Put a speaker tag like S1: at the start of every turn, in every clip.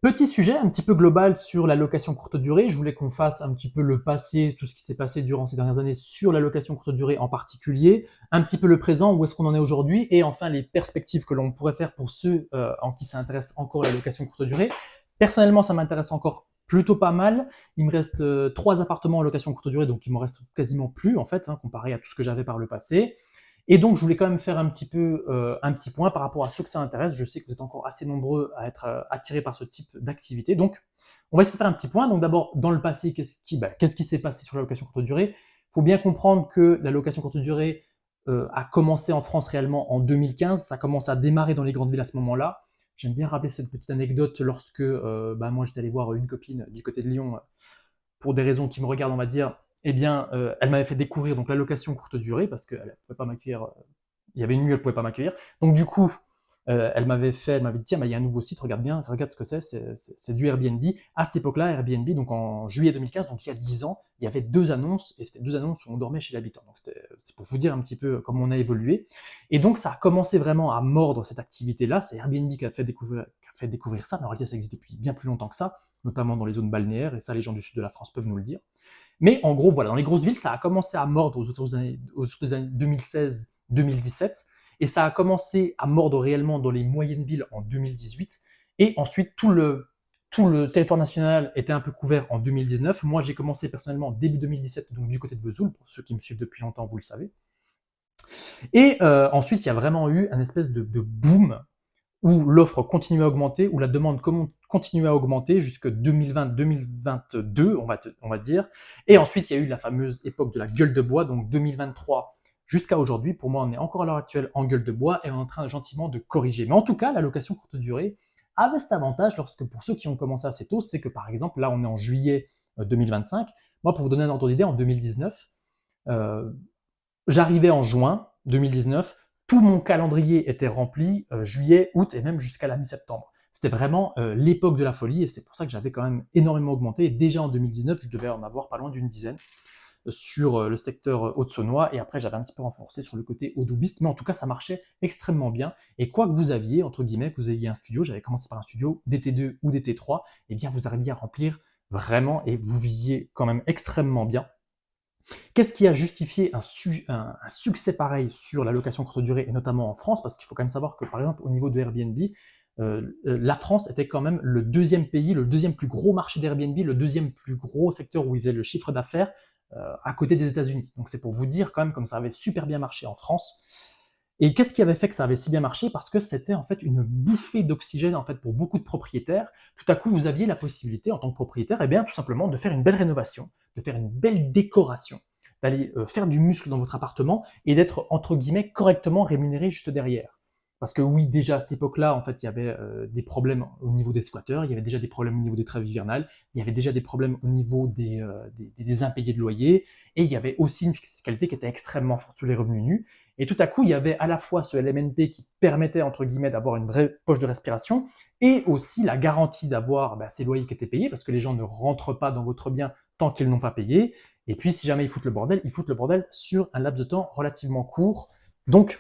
S1: Petit sujet un petit peu global sur la location courte durée. Je voulais qu'on fasse un petit peu le passé, tout ce qui s'est passé durant ces dernières années sur la location courte durée en particulier, un petit peu le présent, où est-ce qu'on en est aujourd'hui, et enfin les perspectives que l'on pourrait faire pour ceux en qui ça intéresse encore la location courte durée. Personnellement, ça m'intéresse encore plutôt pas mal. Il me reste 3 appartements en location courte durée, donc il m'en reste quasiment plus en fait, comparé à tout ce que j'avais par le passé. Et donc, je voulais quand même faire un petit peu un petit point par rapport à ceux que ça intéresse. Je sais que vous êtes encore assez nombreux à être attirés par ce type d'activité. Donc, on va essayer de faire un petit point. Donc, d'abord, dans le passé, qu'est-ce qui s'est passé sur la location courte durée? Il faut bien comprendre que la location courte durée a commencé en France réellement en 2015. Ça commence à démarrer dans les grandes villes à ce moment-là. J'aime bien rappeler cette petite anecdote lorsque moi, j'étais allé voir une copine du côté de Lyon pour des raisons qui me regardent, on va dire, eh bien, elle m'avait fait découvrir donc la location courte durée parce qu'elle ne pouvait pas m'accueillir. Il y avait une nuit, elle ne pouvait pas m'accueillir. Donc du coup, elle m'avait dit, tiens, bah, il y a un nouveau site, regarde bien, regarde ce que c'est du Airbnb. À cette époque-là, Airbnb, donc en juillet 2015, donc il y a 10 ans, il y avait 2 annonces, et c'était 2 annonces où on dormait chez l'habitant. Donc c'est pour vous dire un petit peu comment on a évolué. Et donc ça a commencé vraiment à mordre cette activité-là. C'est Airbnb qui a fait découvrir ça, mais en réalité ça existe depuis bien plus longtemps que ça, notamment dans les zones balnéaires, et ça les gens du sud de la France peuvent nous le dire. Mais en gros, voilà, dans les grosses villes, ça a commencé à mordre autour des années 2016-2017, et ça a commencé à mordre réellement dans les moyennes villes en 2018, et ensuite tout le territoire national était un peu couvert en 2019. Moi, j'ai commencé personnellement début 2017, donc du côté de Vesoul, pour ceux qui me suivent depuis longtemps, vous le savez. Et ensuite, il y a vraiment eu un espèce de boom où l'offre continuait à augmenter, où la demande continuait à augmenter jusque 2020-2022, on va dire. Et ensuite, il y a eu la fameuse époque de la gueule de bois, donc 2023 jusqu'à aujourd'hui. Pour moi, on est encore à l'heure actuelle en gueule de bois et on est en train gentiment de corriger. Mais en tout cas, la location courte durée avait cet avantage, pour ceux qui ont commencé assez tôt, c'est que par exemple, là, on est en juillet 2025. Moi, pour vous donner un ordre d'idée, en 2019, euh, j'arrivais en juin 2019, tout mon calendrier était rempli, juillet, août et même jusqu'à la mi-septembre. C'était vraiment l'époque de la folie et c'est pour ça que j'avais quand même énormément augmenté. Et déjà en 2019, je devais en avoir pas loin d'une dizaine sur le secteur haute-saônois et après j'avais un petit peu renforcé sur le côté audoubiste, mais en tout cas ça marchait extrêmement bien. Et quoi que vous aviez, entre guillemets, que vous ayez un studio, j'avais commencé par un studio DT2 ou DT3, et bien vous arriviez à remplir vraiment et vous viviez quand même extrêmement bien. Qu'est-ce qui a justifié un succès pareil sur la location courte durée, et notamment en France? Parce qu'il faut quand même savoir que, par exemple, au niveau de Airbnb, la France était quand même le deuxième pays, le deuxième plus gros marché d'Airbnb, le deuxième plus gros secteur où ils faisaient le chiffre d'affaires, à côté des États-Unis. Donc c'est pour vous dire quand même comme ça avait super bien marché en France. Et qu'est-ce qui avait fait que ça avait si bien marché? Parce que c'était en fait une bouffée d'oxygène en fait pour beaucoup de propriétaires. Tout à coup, vous aviez la possibilité en tant que propriétaire, eh bien tout simplement de faire une belle rénovation, de faire une belle décoration, d'aller faire du muscle dans votre appartement et d'être entre guillemets correctement rémunéré juste derrière. Parce que oui, déjà à cette époque-là, en fait, il y avait des problèmes au niveau des squatteurs, il y avait déjà des problèmes au niveau des trêves hivernales, il y avait déjà des problèmes au niveau des impayés de loyer, et il y avait aussi une fiscalité qui était extrêmement forte sur les revenus nus. Et tout à coup, il y avait à la fois ce LMNP qui permettait, entre guillemets, d'avoir une vraie poche de respiration, et aussi la garantie d'avoir ces loyers qui étaient payés, parce que les gens ne rentrent pas dans votre bien tant qu'ils n'ont pas payé. Et puis, si jamais ils foutent le bordel sur un laps de temps relativement court. Donc,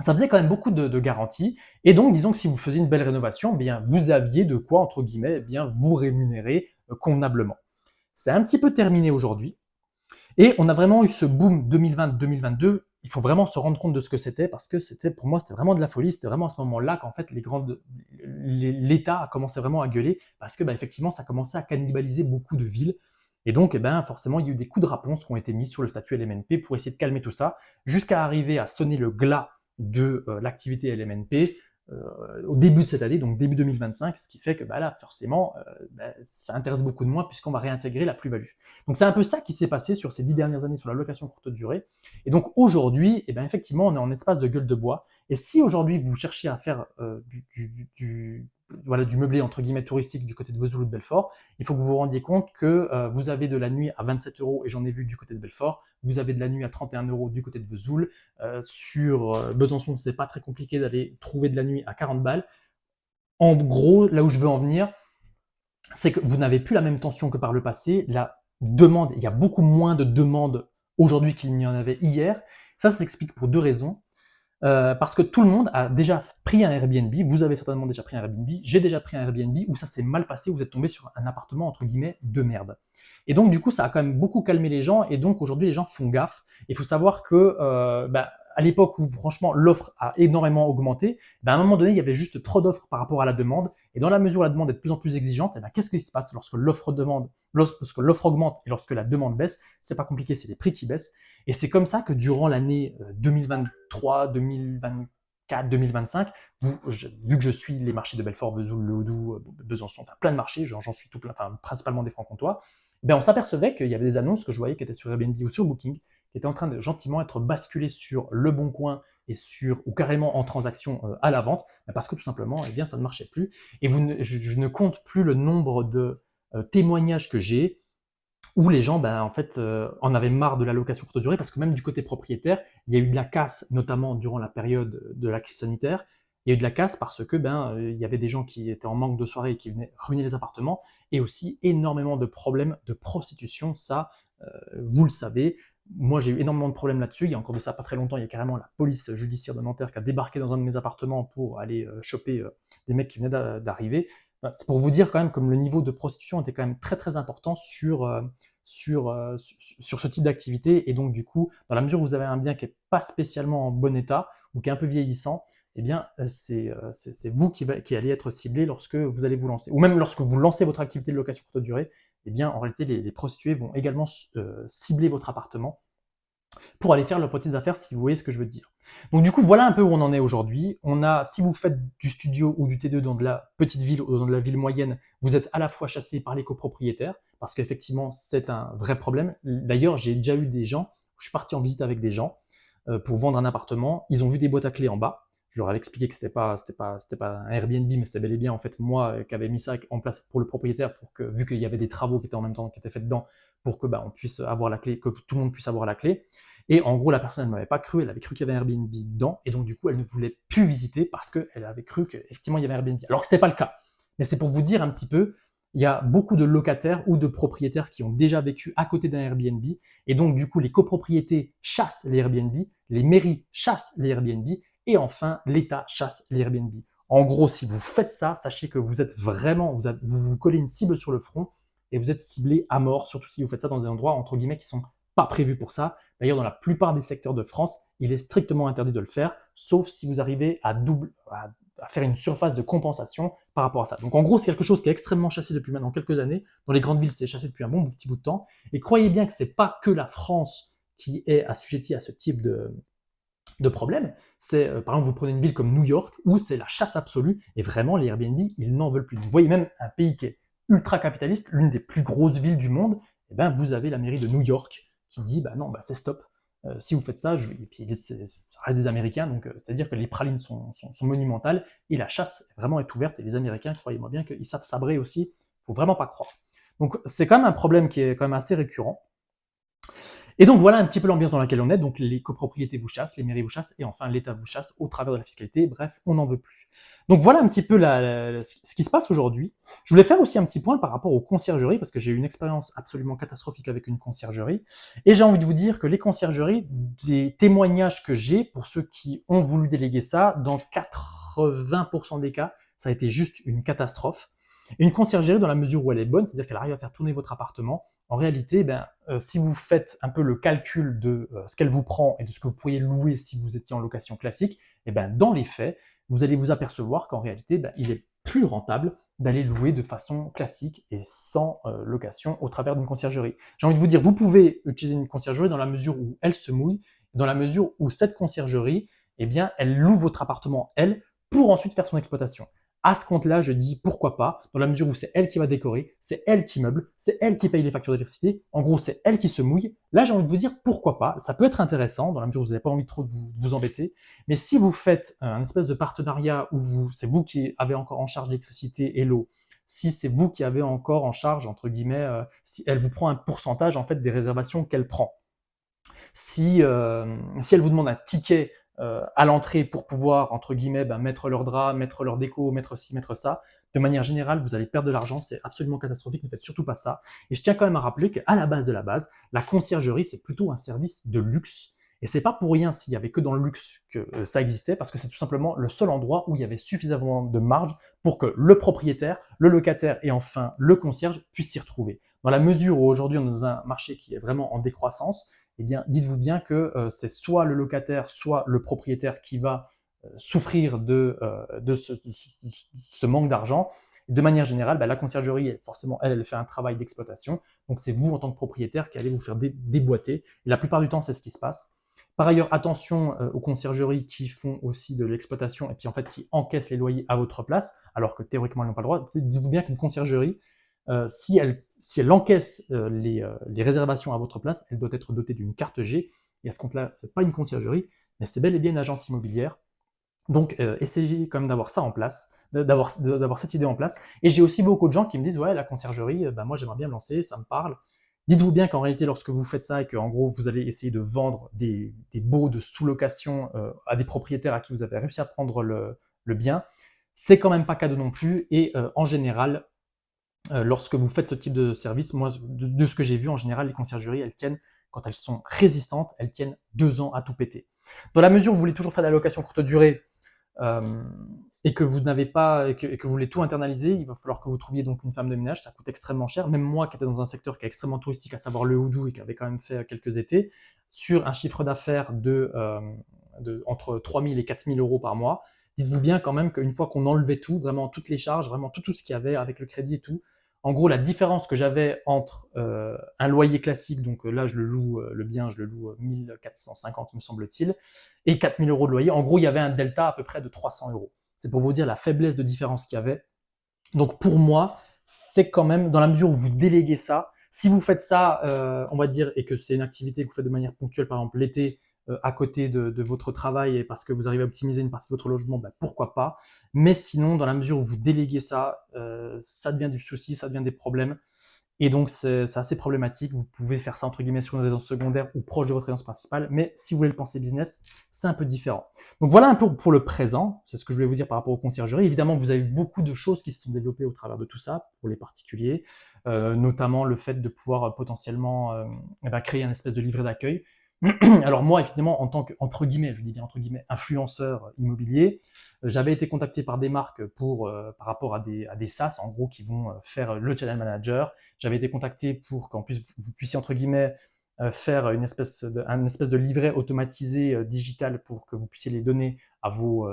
S1: ça faisait quand même beaucoup de garanties. Et donc, disons que si vous faisiez une belle rénovation, eh bien, vous aviez de quoi, entre guillemets, eh bien, vous rémunérer convenablement. C'est un petit peu terminé aujourd'hui. Et on a vraiment eu ce boom 2020-2022. Il faut vraiment se rendre compte de ce que c'était parce que pour moi, c'était vraiment de la folie. C'était vraiment à ce moment-là qu'en fait, l'État a commencé vraiment à gueuler parce que, effectivement, ça commençait à cannibaliser beaucoup de villes. Et donc, forcément, il y a eu des coups de raponce qui ont été mis sur le statut LMNP pour essayer de calmer tout ça, jusqu'à arriver à sonner le glas de l'activité LMNP au début de cette année, donc début 2025, ce qui fait que là, forcément, ça intéresse beaucoup de moins puisqu'on va réintégrer la plus-value. Donc c'est un peu ça qui s'est passé sur ces 10 dernières années sur la location courte durée. Et donc aujourd'hui, effectivement, on est en espace de gueule de bois. Et si aujourd'hui vous cherchez à faire du meublé entre guillemets touristique du côté de Vesoul ou de Belfort, il faut que vous vous rendiez compte que vous avez de la nuit à 27 euros, et j'en ai vu du côté de Belfort, vous avez de la nuit à 31 euros du côté de Vesoul. Sur Besançon, c'est pas très compliqué d'aller trouver de la nuit à 40 balles. En gros, là où je veux en venir, c'est que vous n'avez plus la même tension que par le passé. La demande, il y a beaucoup moins de demandes aujourd'hui qu'il n'y en avait hier. Ça s'explique pour deux raisons. parce que tout le monde a déjà pris un Airbnb, vous avez certainement déjà pris un Airbnb, j'ai déjà pris un Airbnb où ça s'est mal passé, vous êtes tombé sur un appartement entre guillemets de merde. Et donc du coup ça a quand même beaucoup calmé les gens et donc aujourd'hui les gens font gaffe. Il faut savoir que à l'époque où franchement l'offre a énormément augmenté, à un moment donné il y avait juste trop d'offres par rapport à la demande et dans la mesure où la demande est de plus en plus exigeante, qu'est-ce qui se passe lorsque l'offre augmente et lorsque la demande baisse? C'est pas compliqué, c'est les prix qui baissent. Et c'est comme ça que durant l'année 2023, 2024, 2025, vu que je suis les marchés de Belfort, Vesoul, Le Hodoux, Besançon, enfin plein de marchés, j'en suis tout plein, enfin principalement des francs-comtois, on s'apercevait qu'il y avait des annonces que je voyais qui étaient sur Airbnb ou sur Booking, qui étaient en train de gentiment être basculées sur Le Bon Coin et ou carrément en transaction à la vente, parce que tout simplement, ça ne marchait plus. Et je ne compte plus le nombre de témoignages que j'ai où les gens, en fait, en avaient marre de la location courte durée parce que même du côté propriétaire, il y a eu de la casse, notamment durant la période de la crise sanitaire. Il y a eu de la casse parce que il y avait des gens qui étaient en manque de soirée et qui venaient ruiner les appartements, et aussi énormément de problèmes de prostitution. Ça, vous le savez. Moi, j'ai eu énormément de problèmes là-dessus. Il y a encore de ça pas très longtemps, il y a carrément la police judiciaire de Nanterre qui a débarqué dans un de mes appartements pour aller choper des mecs qui venaient d'arriver. C'est pour vous dire quand même comme le niveau de prostitution était quand même très très important sur ce type d'activité. Et donc du coup, dans la mesure où vous avez un bien qui n'est pas spécialement en bon état ou qui est un peu vieillissant, c'est vous qui allez être ciblé lorsque vous allez vous lancer. Ou même lorsque vous lancez votre activité de location courte durée, en réalité, les prostituées vont également cibler votre appartement pour aller faire leurs petites affaires, si vous voyez ce que je veux dire. Donc du coup, voilà un peu où on en est aujourd'hui. Si vous faites du studio ou du T2 dans de la petite ville ou dans de la ville moyenne, vous êtes à la fois chassé par les copropriétaires, parce qu'effectivement, c'est un vrai problème. D'ailleurs, j'ai déjà eu des gens, je suis parti en visite avec des gens pour vendre un appartement, ils ont vu des boîtes à clés en bas. Je leur avais expliqué que c'était pas un Airbnb, mais c'était bel et bien en fait moi qui avais mis ça en place pour le propriétaire, pour que, vu qu'il y avait des travaux qui étaient en même temps qui étaient faits dedans, pour que on puisse avoir la clé, que tout le monde puisse avoir la clé. Et en gros, la personne, elle ne m'avait pas cru, elle avait cru qu'il y avait un Airbnb dedans, et donc du coup, elle ne voulait plus visiter parce qu'elle avait cru qu'effectivement, il y avait un Airbnb. Alors que ce n'était pas le cas. Mais c'est pour vous dire un petit peu, il y a beaucoup de locataires ou de propriétaires qui ont déjà vécu à côté d'un Airbnb, et donc du coup, les copropriétés chassent les Airbnb, les mairies chassent les Airbnb, et enfin, l'État chasse les Airbnb. En gros, si vous faites ça, sachez que vous êtes vraiment, vous vous collez une cible sur le front, et vous êtes ciblé à mort, surtout si vous faites ça dans des endroits, entre guillemets, qui sont pas prévus pour ça. D'ailleurs, dans la plupart des secteurs de France, il est strictement interdit de le faire, sauf si vous arrivez à faire une surface de compensation par rapport à ça. Donc en gros, c'est quelque chose qui est extrêmement chassé depuis maintenant quelques années. Dans les grandes villes, c'est chassé depuis un bon petit bout de temps. Et croyez bien que c'est pas que la France qui est assujettie à ce type de problème. C'est, par exemple, vous prenez une ville comme New York, où c'est la chasse absolue, et vraiment, les Airbnb, ils n'en veulent plus. Vous voyez même un pays qui est ultra capitaliste, l'une des plus grosses villes du monde, vous avez la mairie de New York qui dit non, c'est stop. Si vous faites ça, et puis ça reste des Américains, donc c'est-à-dire que les pralines sont monumentales et la chasse vraiment est ouverte. Et les Américains, croyez-moi bien qu'ils savent sabrer aussi. Il faut vraiment pas croire. Donc c'est quand même un problème qui est quand même assez récurrent. Et donc voilà un petit peu l'ambiance dans laquelle on est. Donc les copropriétés vous chassent, les mairies vous chassent, et enfin l'État vous chasse au travers de la fiscalité. Bref, on n'en veut plus. Donc voilà un petit peu ce qui se passe aujourd'hui. Je voulais faire aussi un petit point par rapport aux conciergeries, parce que j'ai eu une expérience absolument catastrophique avec une conciergerie. Et j'ai envie de vous dire que les conciergeries, des témoignages que j'ai, pour ceux qui ont voulu déléguer ça, dans 80% des cas, ça a été juste une catastrophe. Une conciergerie, dans la mesure où elle est bonne, c'est-à-dire qu'elle arrive à faire tourner votre appartement, en réalité, si vous faites un peu le calcul de ce qu'elle vous prend et de ce que vous pourriez louer si vous étiez en location classique, dans les faits, vous allez vous apercevoir qu'en réalité, il est plus rentable d'aller louer de façon classique et sans location au travers d'une conciergerie. J'ai envie de vous dire, vous pouvez utiliser une conciergerie dans la mesure où elle se mouille, dans la mesure où cette conciergerie, elle loue votre appartement, elle, pour ensuite faire son exploitation. À ce compte-là, je dis pourquoi pas, dans la mesure où c'est elle qui va décorer, c'est elle qui meuble, c'est elle qui paye les factures d'électricité, en gros c'est elle qui se mouille. Là, j'ai envie de vous dire pourquoi pas, ça peut être intéressant, dans la mesure où vous n'avez pas envie de trop vous embêter, mais si vous faites un espèce de partenariat où c'est vous qui avez encore en charge l'électricité et l'eau, si c'est vous qui avez encore en charge, entre guillemets, si elle vous prend un pourcentage en fait des réservations qu'elle prend, si elle vous demande un ticket à l'entrée pour pouvoir, entre guillemets, mettre leur drap, mettre leur déco, mettre ci, mettre ça, de manière générale, vous allez perdre de l'argent, c'est absolument catastrophique, ne faites surtout pas ça. Et je tiens quand même à rappeler qu'à la base de la base, la conciergerie, c'est plutôt un service de luxe. Et c'est pas pour rien s'il y avait que dans le luxe que ça existait, parce que c'est tout simplement le seul endroit où il y avait suffisamment de marge pour que le propriétaire, le locataire et enfin le concierge puissent s'y retrouver. Dans la mesure où aujourd'hui on est dans un marché qui est vraiment en décroissance, eh bien dites-vous bien que c'est soit le locataire, soit le propriétaire qui va souffrir de ce manque d'argent. De manière générale, la conciergerie, forcément, elle fait un travail d'exploitation. Donc, c'est vous, en tant que propriétaire, qui allez vous faire déboîter. Et la plupart du temps, c'est ce qui se passe. Par ailleurs, attention aux conciergeries qui font aussi de l'exploitation et puis en fait qui encaissent les loyers à votre place, alors que théoriquement, elles n'ont pas le droit. Dites-vous bien qu'une conciergerie, si elle encaisse les réservations à votre place, elle doit être dotée d'une carte G. Et à ce compte-là, ce n'est pas une conciergerie, mais c'est bel et bien une agence immobilière. Donc, essayez quand même d'avoir ça en place, d'avoir cette idée en place. Et j'ai aussi beaucoup de gens qui me disent, ouais, la conciergerie, moi j'aimerais bien me lancer, ça me parle. Dites-vous bien qu'en réalité, lorsque vous faites ça et qu'en gros, vous allez essayer de vendre des baux de sous-location à des propriétaires à qui vous avez réussi à prendre le bien, c'est quand même pas cadeau non plus. Et en général, lorsque vous faites ce type de service, moi, de ce que j'ai vu, en général, les conciergeries, elles tiennent, quand elles sont résistantes, elles tiennent 2 ans à tout péter. Dans la mesure où vous voulez toujours faire de la location courte durée, et que vous n'avez pas et que vous voulez tout internaliser, il va falloir que vous trouviez donc une femme de ménage, ça coûte extrêmement cher. Même moi qui étais dans un secteur qui est extrêmement touristique, à savoir le Houdou, et qui avait quand même fait quelques étés, sur un chiffre d'affaires entre 3 000 et 4 000 euros par mois, dites-vous bien quand même qu'une fois qu'on enlevait tout, vraiment toutes les charges, vraiment tout ce qu'il y avait avec le crédit et tout, en gros, la différence que j'avais entre un loyer classique, donc là je le loue, le bien, je le loue 1450 me semble-t-il, et 4000 euros de loyer, en gros il y avait un delta à peu près de 300 euros. C'est pour vous dire la faiblesse de différence qu'il y avait. Donc pour moi, c'est quand même, dans la mesure où vous déléguez ça, si vous faites ça, on va dire, et que c'est une activité que vous faites de manière ponctuelle, par exemple l'été, à côté de votre travail, et parce que vous arrivez à optimiser une partie de votre logement, pourquoi pas. Mais sinon, dans la mesure où vous déléguez ça, ça devient du souci, ça devient des problèmes. Et donc, c'est assez problématique. Vous pouvez faire ça, entre guillemets, sur une résidence secondaire ou proche de votre résidence principale. Mais si vous voulez le penser business, c'est un peu différent. Donc, voilà un peu pour le présent. C'est ce que je voulais vous dire par rapport aux conciergeries. Évidemment, vous avez beaucoup de choses qui se sont développées au travers de tout ça pour les particuliers, notamment le fait de pouvoir potentiellement créer un espèce de livret d'accueil. Alors moi, évidemment, en tant que, entre guillemets, je dis bien entre guillemets, influenceur immobilier, j'avais été contacté par des marques par rapport à des SaaS, en gros, qui vont faire le channel manager. J'avais été contacté pour qu'en plus vous puissiez, entre guillemets, faire un espèce de livret automatisé digital pour que vous puissiez les donner à vos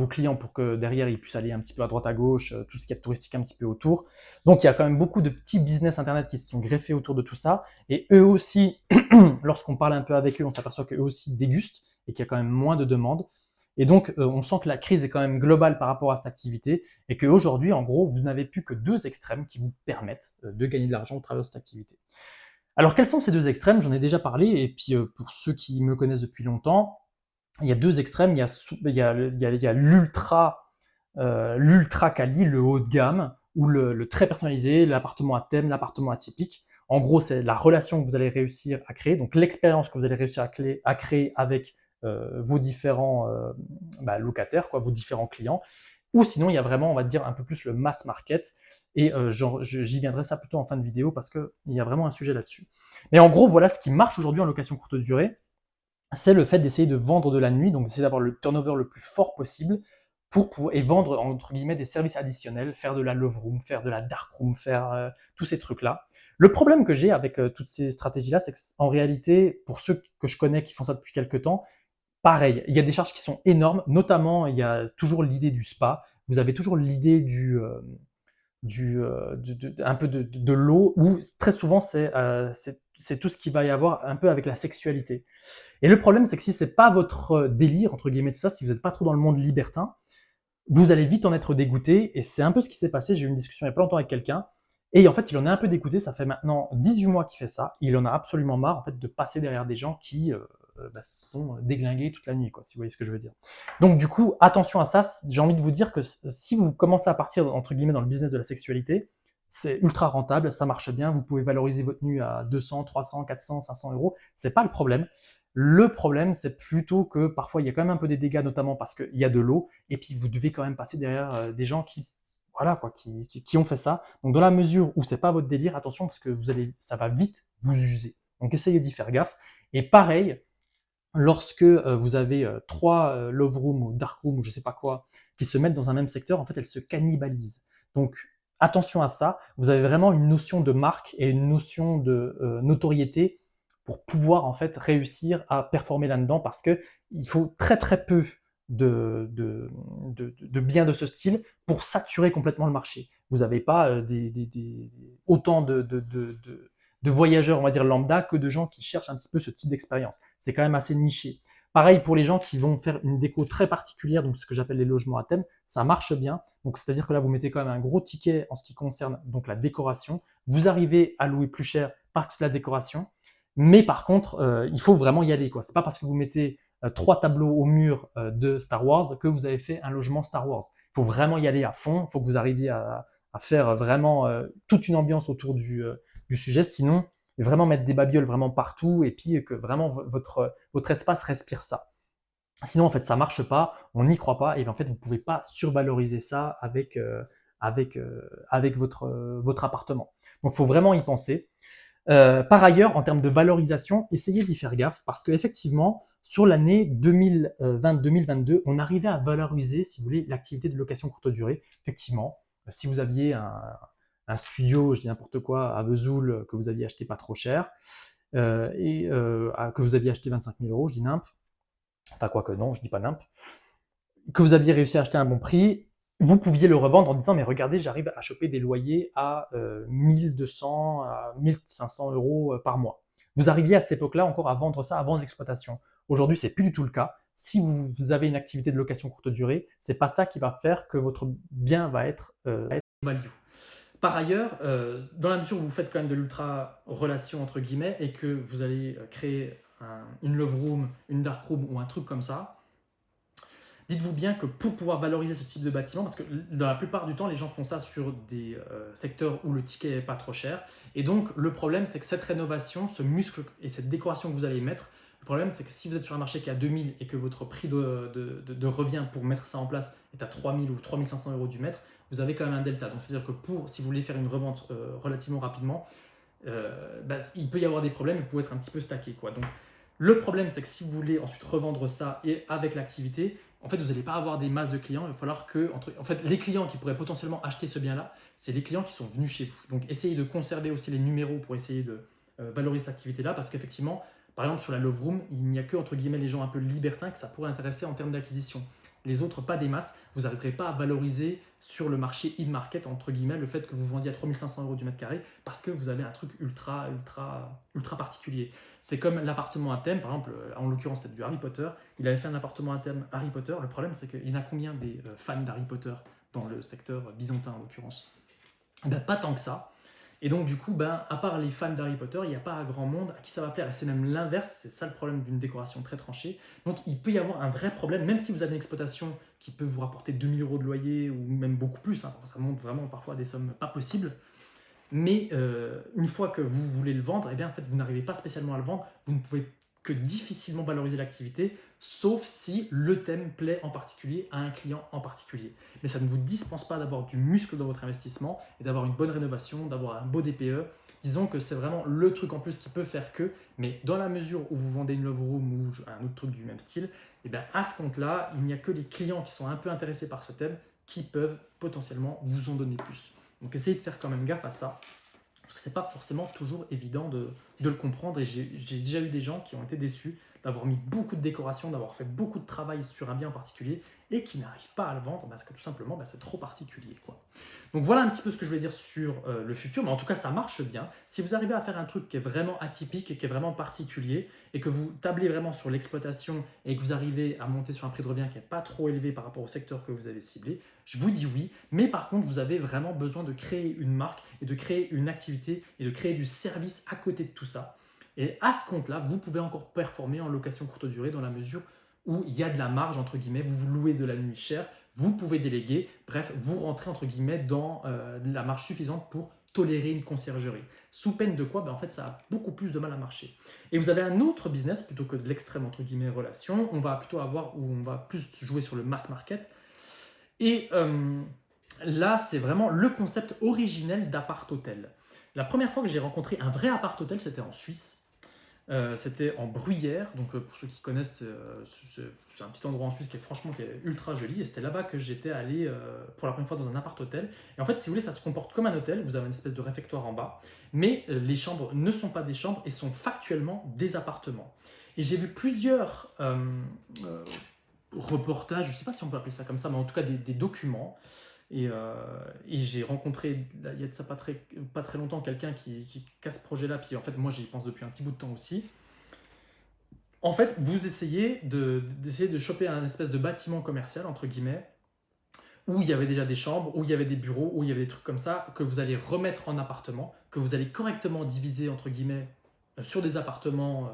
S1: clients pour que derrière ils puissent aller un petit peu à droite à gauche, tout ce qui est touristique un petit peu autour. Donc il y a quand même beaucoup de petits business internet qui se sont greffés autour de tout ça. Et eux aussi, lorsqu'on parle un peu avec eux, on s'aperçoit qu'eux aussi dégustent et qu'il y a quand même moins de demandes. Et donc on sent que la crise est quand même globale par rapport à cette activité et qu'aujourd'hui, en gros, vous n'avez plus que 2 extrêmes qui vous permettent de gagner de l'argent au travers de cette activité. Alors quels sont ces 2 extrêmes? J'en ai déjà parlé, et puis pour ceux qui me connaissent depuis longtemps, il y a 2 extrêmes. Il y a l'ultra quali, le haut de gamme, ou le très personnalisé, l'appartement à thème, l'appartement atypique. En gros, c'est la relation que vous allez réussir à créer, donc l'expérience que vous allez réussir à créer avec vos différents locataires, vos différents clients. Ou sinon, il y a vraiment, on va dire, un peu plus le mass market. Et j'y viendrai ça plutôt en fin de vidéo parce qu'il y a vraiment un sujet là-dessus. Mais en gros, voilà ce qui marche aujourd'hui en location courte durée. C'est le fait d'essayer de vendre de la nuit, donc d'essayer d'avoir le turnover le plus fort possible pour pouvoir, et vendre entre guillemets des services additionnels, faire de la love room, faire de la dark room, faire tous ces trucs-là. Le problème que j'ai avec toutes ces stratégies-là, c'est qu'en réalité, pour ceux que je connais qui font ça depuis quelques temps, pareil, il y a des charges qui sont énormes, notamment il y a toujours l'idée du spa, vous avez toujours l'idée un peu de l'eau, où très souvent c'est tout ce qu'il va y avoir un peu avec la sexualité. Et le problème, c'est que si c'est pas votre délire, entre guillemets, tout ça, si vous n'êtes pas trop dans le monde libertin, vous allez vite en être dégoûté. Et c'est un peu ce qui s'est passé. J'ai eu une discussion il y a pas longtemps avec quelqu'un. Et en fait, il en est un peu dégoûté. Ça fait maintenant 18 mois qu'il fait ça. Il en a absolument marre, en fait, de passer derrière des gens qui sont déglingués toute la nuit, si vous voyez ce que je veux dire. Donc, du coup, attention à ça. J'ai envie de vous dire que si vous commencez à partir, entre guillemets, dans le business de la sexualité, c'est ultra rentable, ça marche bien, vous pouvez valoriser votre nuit à 200, 300, 400, 500 euros, c'est pas le problème. Le problème, c'est plutôt que parfois il y a quand même un peu des dégâts, notamment parce qu'il y a de l'eau, et puis vous devez quand même passer derrière des gens qui ont fait ça. Donc dans la mesure où c'est pas votre délire, attention parce que ça va vite vous user. Donc essayez d'y faire gaffe. Et pareil, lorsque vous avez trois love rooms ou dark rooms ou je sais pas quoi qui se mettent dans un même secteur, en fait, elles se cannibalisent. Donc, attention à ça. Vous avez vraiment une notion de marque et une notion de notoriété pour pouvoir en fait réussir à performer là-dedans parce que il faut très très peu de biens de ce style pour saturer complètement le marché. Vous n'avez pas autant de voyageurs, on va dire lambda, que de gens qui cherchent un petit peu ce type d'expérience. C'est quand même assez niché. Pareil pour les gens qui vont faire une déco très particulière, donc ce que j'appelle les logements à thème, ça marche bien. Donc c'est-à-dire que là, vous mettez quand même un gros ticket en ce qui concerne donc la décoration. Vous arrivez à louer plus cher parce que c'est la décoration, mais par contre, il faut vraiment y aller, quoi. C'est pas parce que vous mettez trois tableaux au mur de Star Wars que vous avez fait un logement Star Wars. Il faut vraiment y aller à fond. Il faut que vous arriviez à faire vraiment toute une ambiance autour du sujet. Sinon, vraiment mettre des babioles vraiment partout et puis que vraiment votre espace respire ça. Sinon, en fait, ça marche pas, on n'y croit pas, et en fait, vous pouvez pas survaloriser ça avec votre appartement. Donc, il faut vraiment y penser. Par ailleurs, en termes de valorisation, essayez d'y faire gaffe parce qu'effectivement, sur l'année 2020-2022, on arrivait à valoriser, si vous voulez, l'activité de location courte durée. Effectivement, si vous aviez un studio, je dis n'importe quoi, à Vesoul, que vous aviez acheté pas trop cher, que vous aviez acheté 25 000 euros, je dis nimp, enfin quoi que non, je dis pas nimp, que vous aviez réussi à acheter à un bon prix, vous pouviez le revendre en disant mais regardez, j'arrive à choper des loyers à 1200 à 1500 euros par mois. Vous arriviez à cette époque-là encore à vendre ça avant l'exploitation. Aujourd'hui, c'est plus du tout le cas. Si vous avez une activité de location courte durée, c'est pas ça qui va faire que votre bien va être value. Par ailleurs, dans la mesure où vous faites quand même de l'ultra relation entre guillemets et que vous allez créer une love room, une dark room ou un truc comme ça, dites-vous bien que pour pouvoir valoriser ce type de bâtiment, parce que dans la plupart du temps, les gens font ça sur des secteurs où le ticket n'est pas trop cher, et donc le problème, c'est que cette rénovation, ce muscle et cette décoration que vous allez mettre, le problème, c'est que si vous êtes sur un marché qui est à 2000 et que votre prix de revient pour mettre ça en place est à 3000 ou 3500 euros du mètre, vous avez quand même un delta. Donc, c'est-à-dire que si vous voulez faire une revente relativement rapidement, il peut y avoir des problèmes, il peut être un petit peu stacké, quoi. Donc, le problème, c'est que si vous voulez ensuite revendre ça et avec l'activité, en fait, vous n'allez pas avoir des masses de clients. Il va falloir que, en fait, les clients qui pourraient potentiellement acheter ce bien-là, c'est les clients qui sont venus chez vous. Donc, essayez de conserver aussi les numéros pour essayer de valoriser cette activité-là, parce qu'effectivement, par exemple, sur la Love Room, il n'y a que, entre guillemets, les gens un peu libertins que ça pourrait intéresser en termes d'acquisition. Les autres, pas des masses. Vous n'arriverez pas à valoriser sur le marché in-market, entre guillemets, le fait que vous vendiez à 3500 euros du mètre carré, parce que vous avez un truc ultra, ultra, ultra particulier. C'est comme l'appartement à thème, par exemple, en l'occurrence c'est du Harry Potter, il avait fait un appartement à thème Harry Potter, le problème c'est qu'il y en a combien des fans d'Harry Potter dans le secteur byzantin en l'occurrence? Pas tant que ça. Et donc du coup, à part les fans d'Harry Potter, il n'y a pas grand monde à qui ça va plaire. C'est même l'inverse, c'est ça le problème d'une décoration très tranchée. Donc il peut y avoir un vrai problème, même si vous avez une exploitation qui peut vous rapporter 2000 euros de loyer, ou même beaucoup plus, hein, ça monte vraiment parfois à des sommes pas possibles. Mais une fois que vous voulez le vendre, en fait, vous n'arrivez pas spécialement à le vendre, vous ne pouvez que difficilement valoriser l'activité, sauf si le thème plaît en particulier à un client en particulier. Mais ça ne vous dispense pas d'avoir du muscle dans votre investissement et d'avoir une bonne rénovation, d'avoir un beau DPE. Disons que c'est vraiment le truc en plus qui peut faire que, mais dans la mesure où vous vendez une love room ou un autre truc du même style, à ce compte-là, il n'y a que les clients qui sont un peu intéressés par ce thème qui peuvent potentiellement vous en donner plus. Donc essayez de faire quand même gaffe à ça, parce que c'est pas forcément toujours évident de le comprendre, et j'ai déjà eu des gens qui ont été déçus d'avoir mis beaucoup de décoration, d'avoir fait beaucoup de travail sur un bien en particulier, et qui n'arrivent pas à le vendre, parce que tout simplement c'est trop particulier, quoi. Donc voilà un petit peu ce que je voulais dire sur le futur, mais en tout cas ça marche bien. Si vous arrivez à faire un truc qui est vraiment atypique et qui est vraiment particulier, et que vous tablez vraiment sur l'exploitation, et que vous arrivez à monter sur un prix de revient qui n'est pas trop élevé par rapport au secteur que vous avez ciblé, je vous dis oui, mais par contre, vous avez vraiment besoin de créer une marque et de créer une activité et de créer du service à côté de tout ça. Et à ce compte-là, vous pouvez encore performer en location courte durée dans la mesure où il y a de la marge, entre guillemets, vous vous louez de la nuit chère, vous pouvez déléguer, bref, vous rentrez, entre guillemets, dans la marge suffisante pour tolérer une conciergerie. Sous peine de quoi, en fait, ça a beaucoup plus de mal à marcher. Et vous avez un autre business, plutôt que de l'extrême, entre guillemets, relation, on va plutôt avoir, où on va plus jouer sur le mass market. Et là, c'est vraiment le concept originel d'appart-hôtel. La première fois que j'ai rencontré un vrai appart-hôtel, c'était en Suisse. C'était en Bruyères, donc pour ceux qui connaissent, c'est un petit endroit en Suisse qui est ultra joli, et c'était là-bas que j'étais allé pour la première fois dans un appart-hôtel. Et en fait, si vous voulez, ça se comporte comme un hôtel, vous avez une espèce de réfectoire en bas, mais les chambres ne sont pas des chambres et sont factuellement des appartements. Et j'ai vu plusieurs reportages, je ne sais pas si on peut appeler ça comme ça, mais en tout cas des documents. Et j'ai rencontré, il y a de ça pas très longtemps, quelqu'un qui casse ce projet-là, puis en fait, moi, j'y pense depuis un petit bout de temps aussi. En fait, vous essayez d'essayer de choper un espèce de bâtiment commercial, entre guillemets, où il y avait déjà des chambres, où il y avait des bureaux, où il y avait des trucs comme ça, que vous allez remettre en appartement, que vous allez correctement diviser, entre guillemets, sur des appartements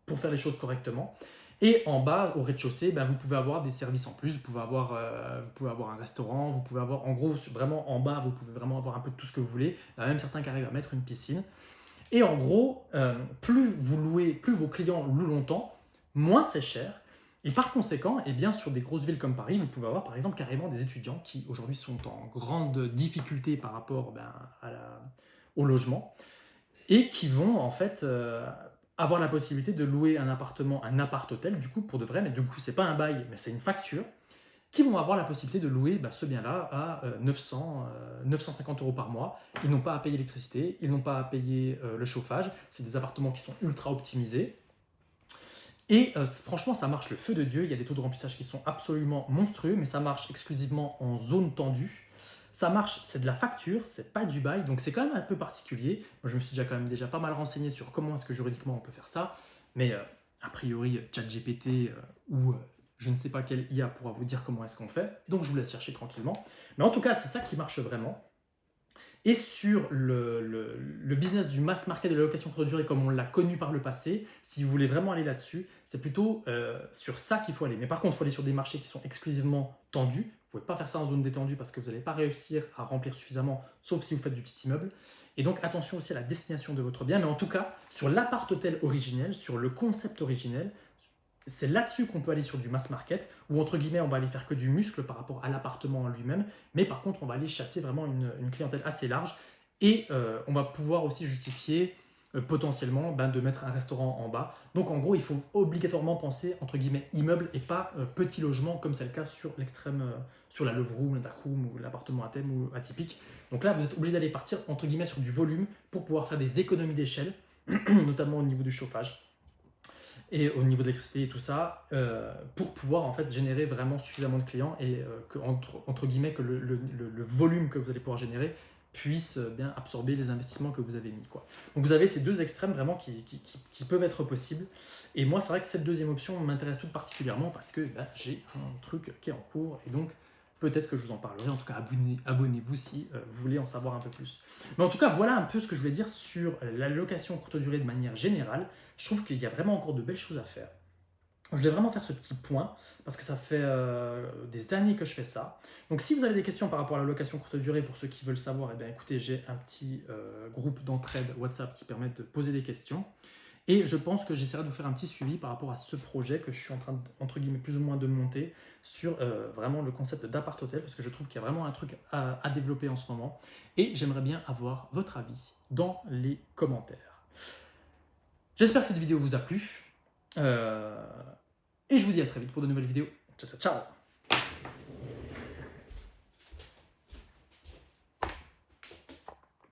S1: pour faire les choses correctement. Et en bas, au rez-de-chaussée, ben, vous pouvez avoir des services en plus, vous pouvez avoir un restaurant, vous pouvez avoir, en gros, vraiment en bas, vous pouvez vraiment avoir un peu de tout ce que vous voulez. Il y en a même certains qui arrivent à mettre une piscine. Et en gros, plus vous louez, plus vos clients louent longtemps, moins c'est cher. Et par conséquent, eh bien, sur des grosses villes comme Paris, vous pouvez avoir par exemple carrément des étudiants qui aujourd'hui sont en grande difficulté par rapport au logement et qui vont en fait avoir la possibilité de louer un appartement, un appart-hôtel, du coup, pour de vrai, mais du coup, c'est pas un bail, mais c'est une facture, qui vont avoir la possibilité de louer ce bien-là à 950 euros par mois. Ils n'ont pas à payer l'électricité, ils n'ont pas à payer le chauffage, c'est des appartements qui sont ultra optimisés. Et franchement, ça marche le feu de Dieu, il y a des taux de remplissage qui sont absolument monstrueux, mais ça marche exclusivement en zone tendue. Ça marche, c'est de la facture, c'est pas du bail, donc c'est quand même un peu particulier. Moi, je me suis déjà pas mal renseigné sur comment est-ce que juridiquement on peut faire ça, mais a priori, ChatGPT ou je ne sais pas quel IA pourra vous dire comment est-ce qu'on fait, donc je vous laisse chercher tranquillement. Mais en tout cas, c'est ça qui marche vraiment. Et sur le business du mass market de la location courte durée comme on l'a connu par le passé, si vous voulez vraiment aller là-dessus, c'est plutôt sur ça qu'il faut aller. Mais par contre, il faut aller sur des marchés qui sont exclusivement tendus. Vous ne pouvez pas faire ça en zone détendue parce que vous n'allez pas réussir à remplir suffisamment, sauf si vous faites du petit immeuble. Et donc attention aussi à la destination de votre bien. Mais en tout cas, sur l'appart-hôtel originel, sur le concept originel, c'est là-dessus qu'on peut aller sur du mass market, où entre guillemets on va aller faire que du muscle par rapport à l'appartement en lui-même, mais par contre on va aller chasser vraiment une clientèle assez large, et on va pouvoir aussi justifier potentiellement de mettre un restaurant en bas. Donc en gros il faut obligatoirement penser entre guillemets immeuble et pas petit logement comme c'est le cas sur l'extrême, sur la love room, le dark room ou l'appartement à thème ou atypique. Donc là vous êtes obligé d'aller partir entre guillemets sur du volume pour pouvoir faire des économies d'échelle, notamment au niveau du chauffage et au niveau de l'électricité et tout ça, pour pouvoir en fait générer vraiment suffisamment de clients et que, entre guillemets, que le volume que vous allez pouvoir générer puisse bien absorber les investissements que vous avez mis, quoi. Donc vous avez ces deux extrêmes vraiment qui peuvent être possibles. Et moi, c'est vrai que cette deuxième option m'intéresse toute particulièrement parce que j'ai un truc qui est en cours et donc peut-être que je vous en parlerai. En tout cas, abonnez-vous si vous voulez en savoir un peu plus. Mais en tout cas, voilà un peu ce que je voulais dire sur la location courte durée de manière générale. Je trouve qu'il y a vraiment encore de belles choses à faire. Je voulais vraiment faire ce petit point parce que ça fait des années que je fais ça. Donc si vous avez des questions par rapport à la location courte durée, pour ceux qui veulent savoir, eh bien, écoutez, j'ai un petit groupe d'entraide WhatsApp qui permet de poser des questions. Et je pense que j'essaierai de vous faire un petit suivi par rapport à ce projet que je suis en train, entre guillemets, plus ou moins de monter sur vraiment le concept d'appart-hôtel, parce que je trouve qu'il y a vraiment un truc à développer en ce moment. Et j'aimerais bien avoir votre avis dans les commentaires. J'espère que cette vidéo vous a plu. Et je vous dis à très vite pour de nouvelles vidéos. Ciao, ciao, ciao!